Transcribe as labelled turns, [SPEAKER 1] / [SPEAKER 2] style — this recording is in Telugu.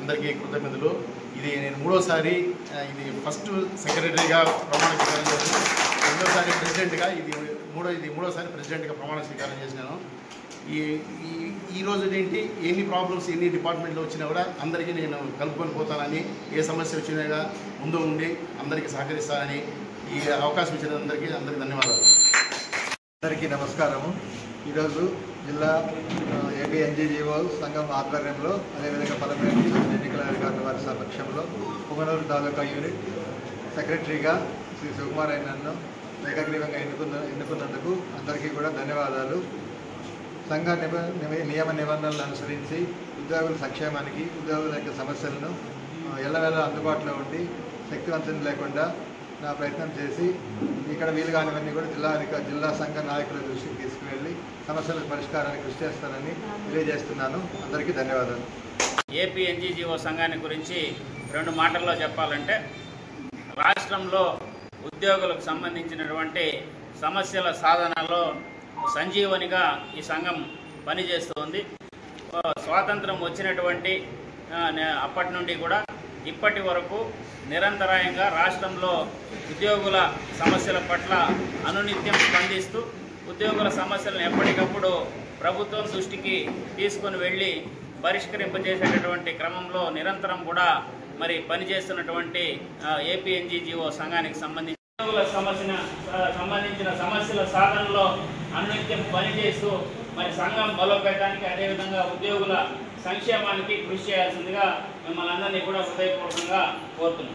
[SPEAKER 1] అందరికీ కృతజ్ఞతలు. ఇది నేను మూడోసారి, ఇది ఫస్ట్ సెక్రటరీగా ప్రమాణ స్వీకారం చేశాను, రెండోసారి ప్రెసిడెంట్గా, ఇది మూడోసారి ప్రెసిడెంట్గా ప్రమాణ స్వీకారం చేసినాను. ఈ రోజు ఏంటి, ఎన్ని ప్రాబ్లమ్స్ ఎన్ని డిపార్ట్మెంట్లో వచ్చినా కూడా అందరికీ నేను కలుపుకొని పోతానని, ఏ సమస్య వచ్చినా ముందు ఉండి అందరికీ సహకరిస్తానని ఈ అవకాశం ఇచ్చిన అందరికీ ధన్యవాదాలు.
[SPEAKER 2] అందరికీ నమస్కారము. ఈరోజు జిల్లా ఏపీ ఎన్జీజీఓ సంఘం ఆధ్వర్యంలో, అదేవిధంగా 11 ఎన్నికల అధికారుల వారి సమక్షంలో పుంగనూరు తాలూకా యూనిట్ సెక్రటరీగా శ్రీ సుకుమార్ నన్ను ఏకగ్రీవంగా ఎన్నుకున్నందుకు అందరికీ కూడా ధన్యవాదాలు. సంఘ నియమ నిబంధనలను అనుసరించి ఉద్యోగుల సంక్షేమానికి, ఉద్యోగుల యొక్క సమస్యలను ఎల్లవేళ అందుబాటులో ఉండి శక్తివంతం లేకుండా నా ప్రయత్నం చేసి ఇక్కడ వీలు కానివన్నీ కూడా జిల్లా సంఘ నాయకుల దృష్టికి తీసుకువెళ్ళి సమస్యల పరిష్కారానికి కృషి చేస్తానని తెలియజేస్తున్నాను. అందరికీ ధన్యవాదాలు.
[SPEAKER 3] ఏపీ ఎన్జీజీఓ సంఘాన్ని గురించి 2 మాటల్లో చెప్పాలంటే, రాష్ట్రంలో ఉద్యోగులకు సంబంధించినటువంటి సమస్యల సాధనలో సంజీవనిగా ఈ సంఘం పనిచేస్తుంది. స్వాతంత్రం వచ్చినటువంటి అప్పటి నుండి కూడా ఇప్పటి వరకు నిరంతరాయంగా రాష్ట్రంలో ఉద్యోగుల సమస్యల పట్ల అనునిత్యం స్పందిస్తూ ఉద్యోగుల సమస్యలను ఎప్పటికప్పుడు ప్రభుత్వం దృష్టికి తీసుకొని వెళ్ళి పరిష్కరింపజేసేటటువంటి క్రమంలో నిరంతరం కూడా మరి పనిచేస్తున్నటువంటి ఏపీ ఎన్జీజీఓ సంఘానికి ఉద్యోగుల సంబంధించిన సమస్యల సాధనలో అనునిత్యం పనిచేస్తూ మరి సంఘం బలోపేతానికి, అదేవిధంగా ఉద్యోగుల సంక్షేమానికి కృషి చేయాల్సిందిగా మిమ్మల్ని అందరినీ కూడా హృదయపూర్వకంగా కోరుతున్నాం.